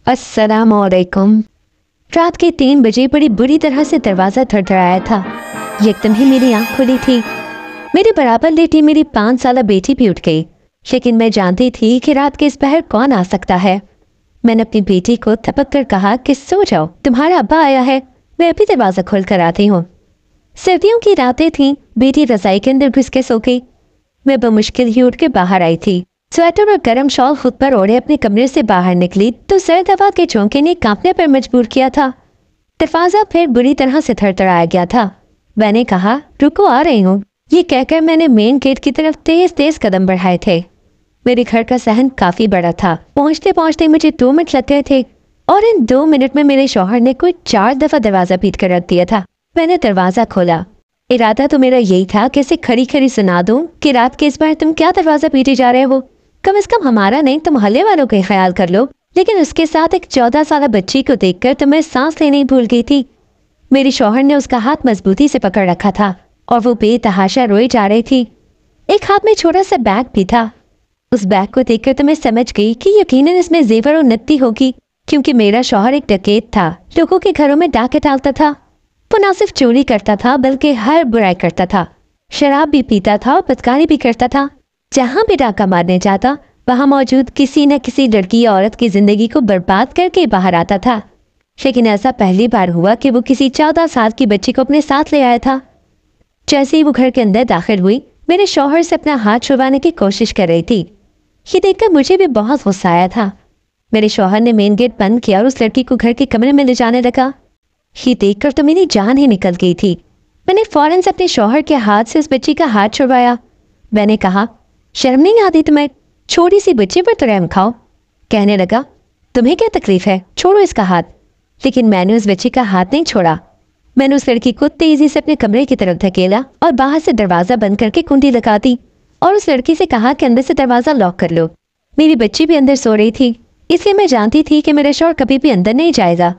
अस्सलामुअलैकुम। रात के 3 बजे बड़ी बुरी तरह से दरवाज़ा थरथराया था। एकदम ही मेरी आंख खुली थी। मेरे बराबर लेटी मेरी 5 साला बेटी भी उठ गई, लेकिन मैं जानती थी कि रात के इस पहर कौन आ सकता है। मैंने अपनी बेटी को थपक कर कहा कि सो जाओ, तुम्हारा अब्बा आया है, मैं अभी दरवाज़ा खोल कर आती हूँ। सर्दियों की रातें थीं, बेटी रज़ाई के अंदर घुस के सो गई। मैं बमुश्किल ही उठ के बाहर आई थी। स्वेटर और गर्म शॉल खुद पर ओढ़े अपने कमरे से बाहर निकली तो सर्द हवा के झोंके ने कांपने पर मजबूर किया था। दरवाजा फिर बुरी तरह से थरथराया गया था। मैंने कहा, रुको, आ रही हूँ। ये कहकर मैंने मेन गेट की तरफ तेज तेज कदम बढ़ाए थे। मेरे घर का सहन काफी बड़ा था। पहुंचते पहुंचते मुझे 2 मिनट लग गए थे और इन 2 मिनट में मेरे शौहर ने कोई 4 दफा दरवाजा पीट कर रख दिया था। मैंने दरवाजा खोला। इरादा तो मेरा यही था कि इसे खड़ी खड़ी सुना दूं कि रात के इस बार तुम क्या दरवाजा पीटे जा रहे हो, कम से कम हमारा नहीं तो मोहल्ले वालों का ख्याल कर लो। लेकिन उसके साथ एक 14 साल बच्ची को देखकर तो मैं सांस लेने ही भूल गई थी। मेरे शौहर ने उसका हाथ मजबूती से पकड़ रखा था और वो बेतहाशा रोई जा रही थी। एक हाथ में छोटा सा बैग भी था। उस बैग को देखकर तो मैं समझ गई कि यकीनन इसमें जेवर और नत्ती होगी, क्योंकि मेरा शौहर एक डकैत था। लोगों के घरों में डाके डालता था। वो न सिर्फ चोरी करता था बल्कि हर बुराई करता था। शराब भी पीता था और बदकारी भी करता था। जहां भी डाका मारने जाता वहां मौजूद किसी न किसी लड़की या औरत की जिंदगी को बर्बाद करके बाहर आता था। लेकिन ऐसा पहली बार हुआ कि वो किसी 14 साल की बच्ची को अपने साथ ले आया था। जैसे ही वो घर के अंदर दाखिल हुई, मेरे शौहर से अपना हाथ छुड़वाने की कोशिश कर रही थी। ये देखकर मुझे भी बहुत गुस्सा आया था। मेरे शौहर ने मेन गेट बंद किया और उस लड़की को घर के कमरे में ले जाने लगा। ये देखकर तो मेरी जान ही निकल गई थी। मैंने फौरन से अपने शौहर के हाथ से उस बच्ची का हाथ छुड़वाया। मैंने कहा, शर्म नहीं आती तुम्हें? छोटी सी बच्ची पर तो रहम खाओ। कहने लगा, तुम्हें क्या तकलीफ है, छोड़ो इसका हाथ। लेकिन मैंने उस बच्ची का हाथ नहीं छोड़ा। मैंने उस लड़की को तेजी से अपने कमरे की तरफ धकेला और बाहर से दरवाजा बंद करके कुंडी लगा दी और उस लड़की से कहा कि अंदर से दरवाजा लॉक कर लो। मेरी बच्ची भी अंदर सो रही थी, इसलिए मैं जानती थी कि मेरा शौहर कभी भी अंदर नहीं जाएगा।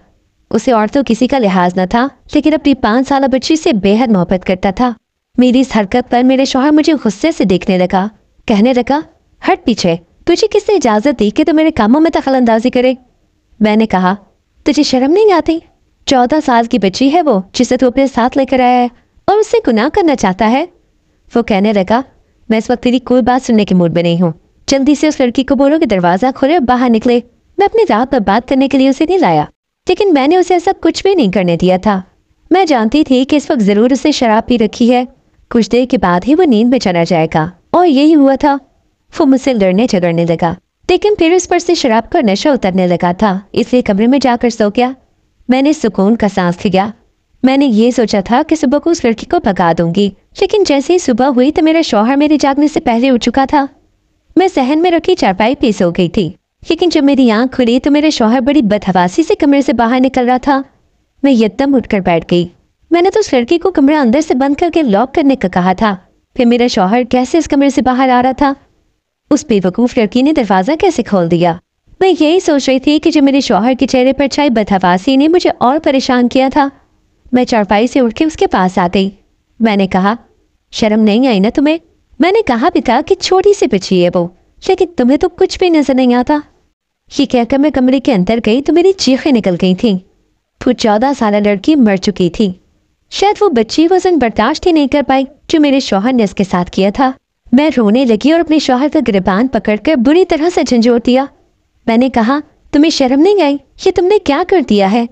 उसे और तो किसी का लिहाज न था, लेकिन अपनी 5 साल बच्ची से बेहद मोहब्बत करता था। मेरी इस हरकत पर मेरे शौहर मुझे गुस्से से देखने लगा। कहने लगा, हट पीछे, तुझे किसने इजाजत दी कि तू मेरे कामों में दखल अंदाजी करे? मैंने कहा, तुझे शर्म नहीं आती? 14 साल की बच्ची है वो, जिसे तू अपने साथ लेकर आया है और उससे गुनाह करना चाहता है। वो कहने लगा, मैं इस वक्त तेरी कोई बात सुनने के मूड में नहीं हूँ। जल्दी से उस लड़की को बोलो कि दरवाजा खोले और बाहर निकले। मैं अपनी रात पर बात करने के लिए उसे नहीं लाया, लेकिन मैंने उसे ऐसा कुछ भी नहीं करने दिया था। मैं जानती थी कि इस वक्त जरूर उसे शराब पी रखी है। कुछ देर के बाद ही वो नींद में चला जाएगा और यही हुआ था। वो मुझसे लड़ने झगड़ने लगा, लेकिन फिर उस पर से शराब का नशा उतरने लगा था, इसलिए कमरे में जाकर सो गया। मैंने सुकून का सांस लिया। मैंने ये सोचा था कि सुबह को उस लड़की को भगा दूंगी, लेकिन जैसे ही सुबह हुई तो मेरा शौहर मेरे जागने से पहले उठ चुका था। मैं सहन में रखी चारपाई पे सो गई थी, लेकिन जब मेरी आंख खुली तो मेरा शौहर बड़ी बदहवासी से कमरे से बाहर निकल रहा था। मैं यकदम उठकर बैठ गई। मैंने तो उस लड़की को कमरा अंदर से बंद करके लॉक करने का कहा था, फिर मेरा शौहर कैसे इस कमरे से बाहर आ रहा था? उस बेवकूफ़ लड़की ने दरवाज़ा कैसे खोल दिया? मैं यही सोच रही थी कि जो मेरे शौहर के चेहरे पर छाई बदहवासी ने मुझे और परेशान किया था। मैं चारपाई से उठ के उसके पास आ गई। मैंने कहा, शर्म नहीं आई ना तुम्हें? मैंने कहा भी था कि छोटी सी बच्ची है वो, लेकिन तुम्हें तो कुछ भी नजर नहीं आता। ये कहकर मैं कमरे के अंदर गई तो मेरी चीखें निकल गई थी। वो 14 साल लड़की मर चुकी थी। शायद वो बच्ची वजन बर्दाश्त ही नहीं कर पाई जो मेरे शौहर ने उसके साथ किया था। मैं रोने लगी और अपने शौहर का गिरबान पकड़कर बुरी तरह से झंझोर दिया। मैंने कहा, तुम्हें शर्म नहीं आई? ये तुमने क्या कर दिया है?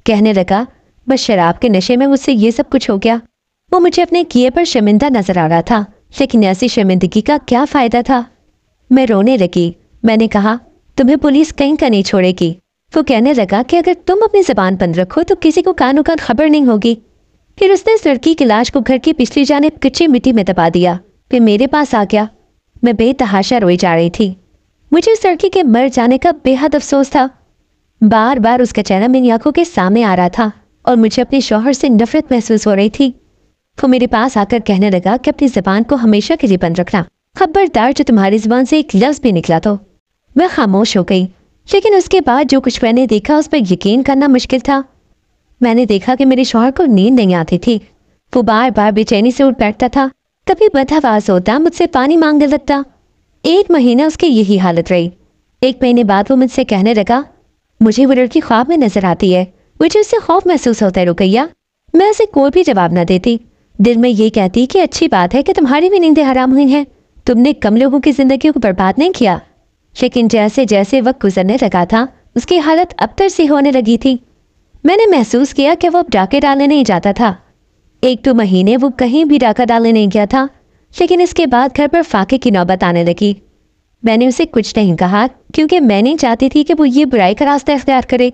कहने लगा, बस शराब के नशे में मुझसे ये सब कुछ हो गया। वो मुझे अपने किए पर शर्मिंदा नजर आ रहा था, लेकिन ऐसी शर्मिंदगी का क्या फायदा था? मैं रोने लगी। मैंने कहा, तुम्हें पुलिस कहीं का नहीं छोड़ेगी। वो कहने लगा कि अगर तुम अपनी जबान बंद रखो तो किसी को कानों कान खबर नहीं होगी। फिर उसने इस लड़की की लाश को घर की पिछली जानिब कच्ची मिट्टी में दबा दिया। फिर मेरे पास आ गया। मैं बेतहाशा रोई जा रही थी। मुझे उस लड़की के मर जाने का बेहद अफसोस था। बार बार उसका चेहरा मेरी आंखों के सामने आ रहा था और मुझे अपने शौहर से नफरत महसूस हो रही थी। वो मेरे पास आकर कहने लगा कि अपनी जबान को हमेशा के लिए बंद रखना, खबरदार जो तुम्हारी जुबान से एक लफ्ज भी निकला तो। मैं खामोश हो गई, लेकिन उसके बाद जो कुछ मैंने देखा उस पर यकीन करना मुश्किल था। मैंने देखा कि मेरे शौहर को नींद नहीं आती थी। वो बार बार बेचैनी से उठ बैठता था, कभी बदहवास होता, मुझसे पानी मांगने लगता। 1 महीना उसकी यही हालत रही। 1 महीने बाद वो मुझसे कहने लगा, मुझे वो लड़की ख्वाब में नजर आती है। मुझे उससे खौफ महसूस होता है रुकैया। मैं उसे कोई भी जवाब न देती। दिल में ये कहती कि अच्छी बात है कि तुम्हारी भी नींदें हराम हुई हैं, तुमने कम लोगों की जिंदगी को बर्बाद नहीं किया। लेकिन जैसे जैसे वक्त गुजरने लगा था उसकी हालत अबतर सी होने लगी थी। मैंने महसूस किया कि वो अब डाके डालने नहीं जाता था। 1-2 महीने वो कहीं भी डाका डालने नहीं गया था, लेकिन इसके बाद घर पर फाके की नौबत आने लगी। मैंने उसे कुछ नहीं कहा क्योंकि मैं नहीं चाहती थी कि वो ये बुराई का रास्ता इख्तियार करे।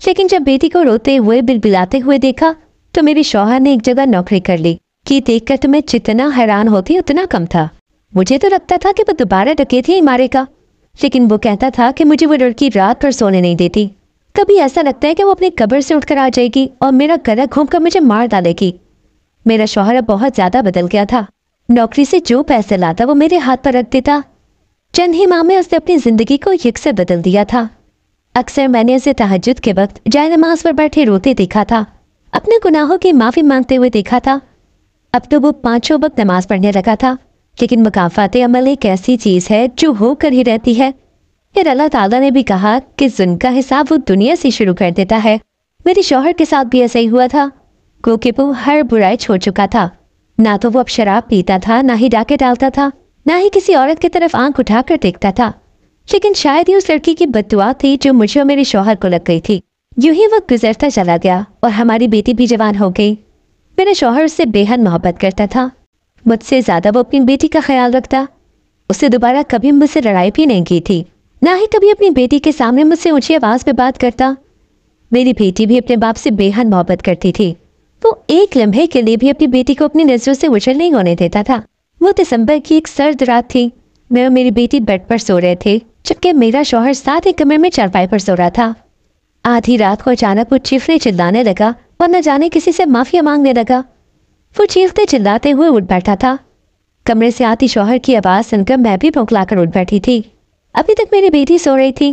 लेकिन जब बेटी को रोते हुए बिलबिलाते हुए देखा तो मेरे शौहर ने एक जगह नौकरी कर ली कि देखकर तुम्हें जितना हैरान होती उतना कम था। मुझे तो लगता था कि वो दोबारा डकैती ही मारेगा, लेकिन वो कहता था कि मुझे वो लड़की रात पर सोने नहीं देती। कभी ऐसा लगता है कि वो अपनी कब्र से उठकर आ जाएगी और मेरा गला घूमकर मुझे मार डालेगी। मेरा शौहर अब बहुत ज्यादा बदल गया था। नौकरी से जो पैसे लाता वो मेरे हाथ पर रख देता। चंद ही माह में उसने अपनी जिंदगी को यकसे बदल दिया था। अक्सर मैंने उसे तहज्जुद के वक्त जाए नमाज पर बैठे रोते देखा था, अपने गुनाहों की माफी मांगते हुए देखा था। अब तो वो 5 वक्त नमाज पढ़ने लगा था, लेकिन मुकाफात अमल एक ऐसी चीज है जो होकर ही रहती है। फिर अल्लाह ताला ने भी कहा कि जुल्म का हिसाब वो दुनिया से शुरू कर देता है। मेरे शौहर के साथ भी ऐसा ही हुआ था, क्योंकि वो हर बुराई छोड़ चुका था। ना तो वो अब शराब पीता था, ना ही डाके डालता था, ना ही किसी औरत की तरफ आंख उठाकर देखता था। लेकिन शायद ही उस लड़की की बद्दुआ थी जो मुझे और मेरे शौहर को लग गई थी। यूं ही वक्त गुजरता चला गया और हमारी बेटी भी जवान हो गई। मेरा शौहर उससे बेहद मोहब्बत करता था। मुझसे ज्यादा वो अपनी बेटी का ख्याल रखता। उससे दोबारा कभी मुझसे लड़ाई भी नहीं की थी, ना ही कभी अपनी बेटी के सामने मुझसे ऊंची आवाज में बात करता। मेरी बेटी भी अपने बाप से बेहद मोहब्बत करती थी। वो एक लम्हे के लिए भी अपनी बेटी को अपनी नजरों से उछल नहीं होने देता था। वो दिसंबर की एक सर्द रात थी। मैं और मेरी बेटी बेड पर सो रहे थे, जबकि मेरा शौहर साथ ही कमरे में चारपाई पर सो रहा था। आधी रात को अचानक वो चीखने चिल्लाने लगा और न जाने किसी से माफिया मांगने लगा। वो चीखते चिल्लाते हुए उठ बैठा था। कमरे से आती शौहर की आवाज सुनकर मैं भी भौंकलाकर उठ बैठी थी। अभी तक मेरी बेटी सो रही थी।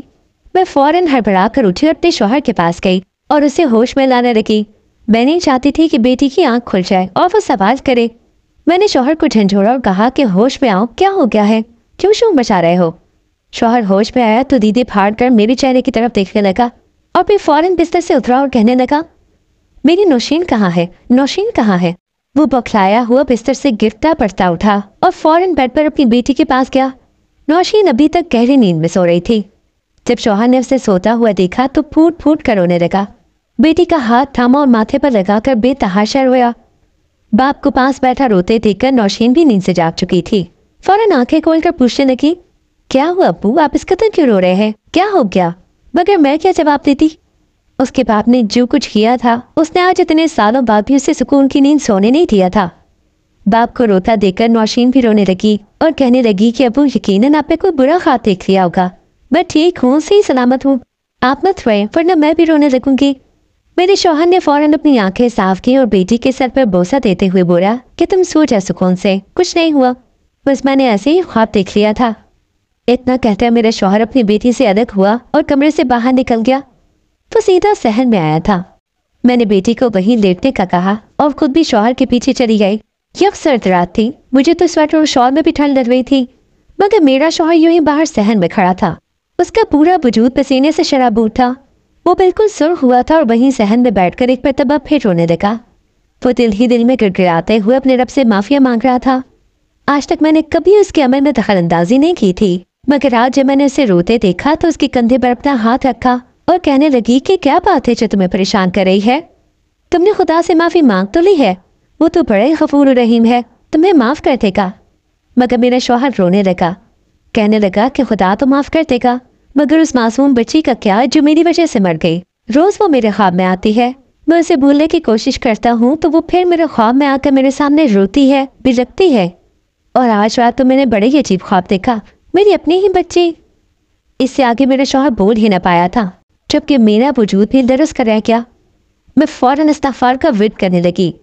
मैं फौरन हड़बड़ा कर उठी और अपने शौहर के पास गई और उसे होश में लाने लगी। मैं नहीं चाहती थी कि बेटी की आंख खुल जाए और वो सवाल करे। मैंने शौहर को झंझोड़ा और कहा कि होश में आओ, क्या हो गया है, क्यों शोर मचा रहे हो। शौहर होश में आया तो दीदी फाड़ कर मेरे चेहरे की तरफ देखने लगा और फिर फौरन बिस्तर से उतरा और कहने लगा, मेरी नौशीन कहाँ है, नौशीन कहाँ है। वो बौखलाया हुआ बिस्तर से गिरता पड़ता उठा और फौरन बेड पर अपनी बेटी के पास गया। नौशीन अभी तक गहरी नींद में सो रही थी। जब शौहर ने उसे सोता हुआ देखा तो फूट फूट कर रोने लगा। बेटी का हाथ थामा और माथे पर लगाकर बेतहाशा रोया। बाप को पास बैठा रोते देखकर नौशीन भी नींद से जाग चुकी थी। फौरन आंखें खोलकर पूछने लगी, क्या हुआ अब्बू, आप इस कदर क्यों रो रहे हैं, क्या हो गया। मगर मैं क्या जवाब देती। उसके बाप ने जो कुछ किया था उसने आज इतने सालों बाद भी उसे सुकून की नींद सोने नहीं दिया था। बाप को रोता देखकर नौशीन भी रोने लगी और कहने लगी कि अब्बू यकीनन आप पे कोई बुरा ख्वाब देख लिया होगा। मैं ठीक हूँ, सही सलामत हूँ, आप मत रोएं वरना मैं भी रोने लगूंगी। मेरे शौहर ने फौरन अपनी आंखें साफ की और बेटी के सर पर बोसा देते हुए बोला कि तुम सो जा सुकून से, कुछ नहीं हुआ, बस मैंने ऐसे ही ख्वाब देख लिया था। इतना कहते मेरा शौहर अपनी बेटी से अलग हुआ और कमरे से बाहर निकल गया। वो सीधा सहन में आया था। मैंने बेटी को वहीं लेटने का कहा और खुद भी शौहर के पीछे चली गई। यह सर्द रात थी, मुझे तो स्वेटर और शॉल में भी ठंड लग रही थी, मगर मेरा शौहर यूं ही बाहर सहन में खड़ा था। उसका पूरा वजूद पसीने से शराबूर था। वो बिल्कुल सुर्ख हुआ था और वहीं सहन में बैठकर एक मरतबा फिर रोने लगा। वो दिल ही दिल में गिड़गिड़ाते हुए अपने रब से माफिया मांग रहा था। आज तक मैंने कभी उसके अमल में दखल अंदाजी नहीं की थी, मगर आज जब मैंने उसे रोते देखा तो उसके कंधे पर अपना हाथ रखा और कहने लगी कि क्या बात है जो तुम्हें परेशान कर रही है। तुमने खुदा से माफी मांग तो ली है, वो तो बड़े गफूर रहीम है, तुम्हें माफ कर देगा। मगर मेरा शौहर रोने लगा, कहने लगा कि खुदा तो माफ कर देगा, मगर उस मासूम बच्ची का क्या जो मेरी वजह से मर गई। रोज वो मेरे ख्वाब में आती है, मैं उसे भूलने की कोशिश करता हूँ तो वो फिर मेरे ख्वाब में आकर मेरे सामने रोती है, बिलखती है। और आज रात तो मैंने बड़े ही अजीब ख्वाब देखा, मेरी अपनी ही बच्ची। इससे आगे मेरा शौहर बोल ही न पाया था, जबकि मेरा वजूद भी लरस कर रह गया। मैं फौरन इस्तिग़फ़ार का विर्द करने लगी।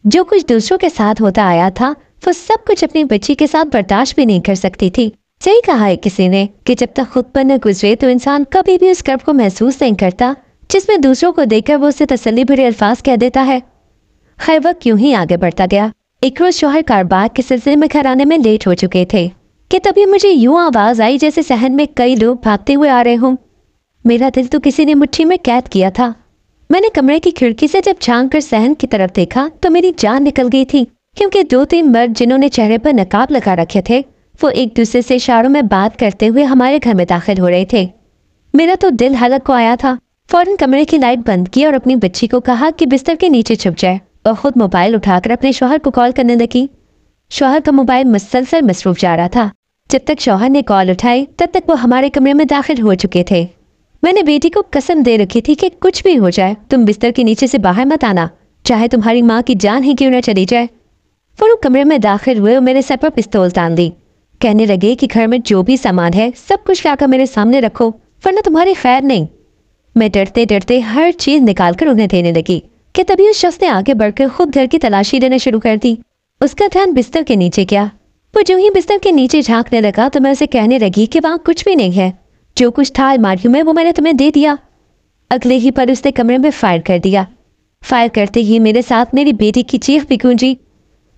जो कुछ दूसरों के साथ होता आया था वो सब कुछ अपनी बच्ची के साथ बर्दाश्त भी नहीं कर सकती थी। सही कहा है किसी ने कि जब तक खुद पर न गुजरे तो इंसान कभी भी उस कर्ब को महसूस नहीं करता जिसमें दूसरों को देखकर वो उससे तसल्ली भरे अल्फाज कह देता है। खैर वक्त यूं ही आगे बढ़ता गया। एक रोज शौहर कारोबार के सिलसिले में घर आने में लेट हो चुके थे कि तभी मुझे यूं आवाज आई जैसे सहन में कई लोग भागते हुए आ रहे हों। मेरा दिल तो किसी ने मुट्ठी में कैद किया था। मैंने कमरे की खिड़की से जब झांक कर सहन की तरफ देखा तो मेरी जान निकल गई थी, क्योंकि 2-3 मर्द जिन्होंने चेहरे पर नकाब लगा रखे थे वो एक दूसरे से इशारों में बात करते हुए हमारे घर में दाखिल हो रहे थे। मेरा तो दिल हलक को आया था। फौरन कमरे की लाइट बंद की और अपनी बच्ची को कहा कि बिस्तर के नीचे छुप जाए और खुद मोबाइल उठाकर अपने शौहर को कॉल करने लगी। शौहर का मोबाइल मुसलसल मसरूफ जा रहा था। जब तक शौहर ने कॉल उठाई तब तक वो हमारे कमरे में दाखिल हो चुके थे। मैंने बेटी को कसम दे रखी थी कि कुछ भी हो जाए तुम बिस्तर के नीचे से बाहर मत आना, चाहे तुम्हारी माँ की जान ही क्यों न चली जाए। वो कमरे में दाखिल हुए और मेरे सर पर पिस्तौल तान दी। कहने लगे कि घर में जो भी सामान है सब कुछ लाकर मेरे सामने रखो, वरना तुम्हारी खैर नहीं। मैं डरते डरते हर चीज निकालकर उन्हें देने लगी कि तभी उस शख्स ने आगे बढ़कर खुद घर की तलाशी लेना शुरू कर दी। उसका ध्यान बिस्तर के नीचे गया। वो जो ही बिस्तर के नीचे झांकने लगा तो मैं उसे कहने लगी कि वहाँ कुछ भी नहीं है, जो कुछ था अलमारियों में वो मैंने तुम्हें दे दिया। अगले ही पल उसने कमरे में फायर कर दिया। फायर करते ही मेरे साथ मेरी बेटी की चीख भी गूंजी।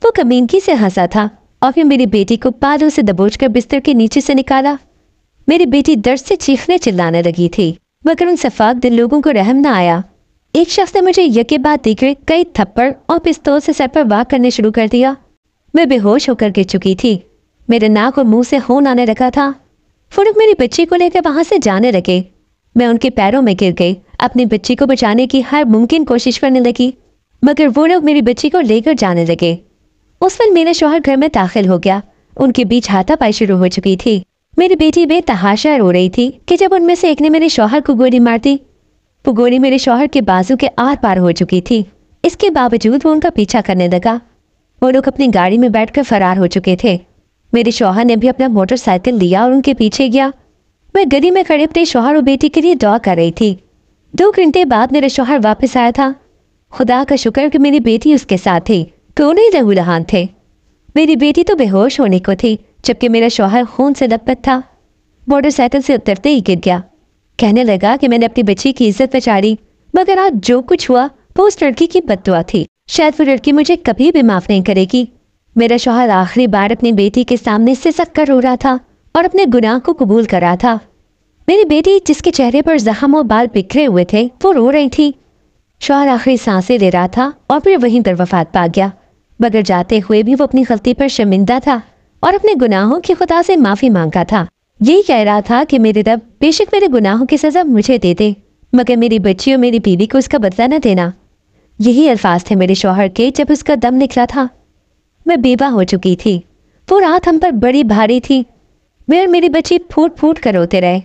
वो कमीनगी से हंसा था और फिर मेरी बेटी को बालों से दबोचकर बिस्तर के नीचे से निकाला। मेरी बेटी दर्द से चीखने चिल्लाने लगी थी, मगर उन सफाक दिल लोगों को रहम न आया। एक शख्स ने मुझे यके बाद दीगर कई थप्पड़ और पिस्तौल से सर पर वार करने शुरू कर दिया। मैं बेहोश होकर गिर चुकी थी। मेरे नाक और मुंह से खून आने लगा था। फुरुख मेरी बच्ची को लेकर वहां से जाने लगे। मैं उनके पैरों में गिर गई। अपनी बच्ची को बचाने की हर मुमकिन कोशिश करने लगी, मगर वो लोग मेरी बच्ची को लेकर जाने लगे। उस वक्त मेरा शौहर घर में दाखिल हो गया। उनके बीच हाथापाई शुरू हो चुकी थी। मेरी बेटी बेतहाशा रो रही थी कि जब उनमें से एक ने मेरे शौहर को गोली मार दी। वो गोली मेरे शौहर के बाजू के आर पार हो चुकी थी। इसके बावजूद वो उनका पीछा करने लगा। वो लोग अपनी गाड़ी में बैठकर फरार हो चुके थे। मेरे शौहर ने भी अपना मोटरसाइकिल लिया और उनके पीछे गया। मैं गली में खड़े अपने शौहर और बेटी के लिए दुआ कर रही थी। 2 घंटे बाद मेरे शौहर वापस आया था। खुदा का शुक्र कि मेरी बेटी उसके साथ थी, दोनों ही लहूलुहान थे। मेरी बेटी तो बेहोश होने को थी, जबकि मेरा शौहर खून से लथपथ था। मोटरसाइकिल से उतरते ही गिर गया। कहने लगा कि मैंने अपनी बच्ची की इज्जत बचाई, मगर आज जो कुछ हुआ वो उस लड़की की बद्दुआ थी। शायद वो लड़की मुझे कभी भी माफ नहीं करेगी। मेरा शौहर आखिरी बार अपनी बेटी के सामने सिसक कर रो रहा था और अपने गुनाह को कबूल कर रहा था। मेरी बेटी, जिसके चेहरे पर जख्म और बाल बिखरे हुए थे, वो रो रही थी। शौहर आखिरी सांसें ले रहा था और फिर वहीं पर वफात पा गया, मगर जाते हुए भी वो अपनी गलती पर शर्मिंदा था और अपने गुनाहों की खुदा से माफ़ी मांगा था। यही कह रहा था कि मेरे रब बेशक मेरे गुनाहों की सज़ा मुझे दे दे, मगर मेरी बच्ची और मेरी बीवी को उसका बदला न देना। यही अल्फाज थे मेरे शौहर के जब उसका दम निकला था। मैं बेवा हो चुकी थी। वो रात हम पर बड़ी भारी थी। मैं और मेरी बच्ची फूट फूट कर रोते रहे।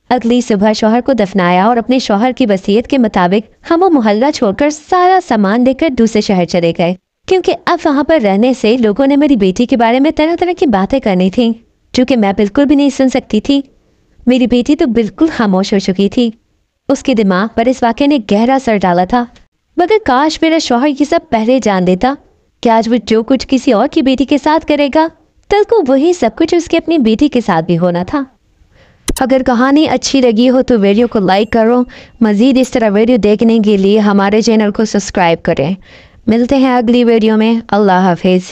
अगली सुबह शौहर को दफनाया और अपने शौहर की वसीयत के मुताबिक हम वो मोहल्ला छोड़कर सारा सामान लेकर दूसरे शहर चले गए, क्योंकि अब वहाँ पर रहने से लोगों ने मेरी बेटी के बारे में तरह तरह की बातें करनी थी, जो कि मैं बिल्कुल भी नहीं सुन सकती थी। मेरी बेटी तो बिल्कुल खामोश हो चुकी थी। उसके दिमाग पर इस वाक़े ने गहरा असर डाला था, मगर काश मेरा शौहर ये सब पहले जान देता कि आज वो जो कुछ किसी और की बेटी के साथ करेगा, कल को वही सब कुछ उसके अपनी बेटी के साथ भी होना था। अगर कहानी अच्छी लगी हो तो वीडियो को लाइक करो। मज़ीद इस तरह वीडियो देखने के लिए हमारे चैनल को सब्सक्राइब करें। मिलते हैं अगली वीडियो में। अल्लाह हाफिज़।